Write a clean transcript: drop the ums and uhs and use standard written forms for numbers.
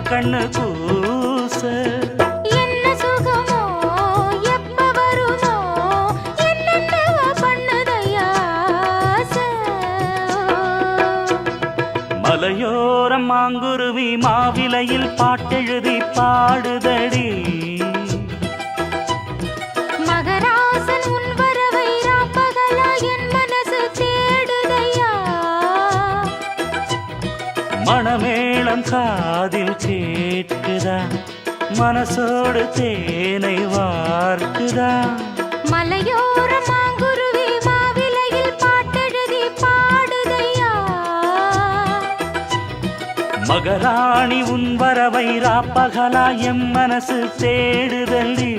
கண்ணு கூச என்ன சுகமோ எப்ப வருமோ என்னென்னவோ பண்ணுதையா ஆசை. மலையோரம் மாங்குருவி மாவிலையில் பாட்டெழுதி பாடுதடி மகராசன் உன் வரவை ராப்பகலா என் மனசு தேடுதையா. மணமேளம் காதில் கேட்குதா மனசோடு தேனை வார்க்குதா மலையோர மாங்குருவி மாவிலையில் பாட்டெழுதி பாடுதையா. மகராணி உன் வரவை ராப்பகலா எம் மனசு தேடுதடி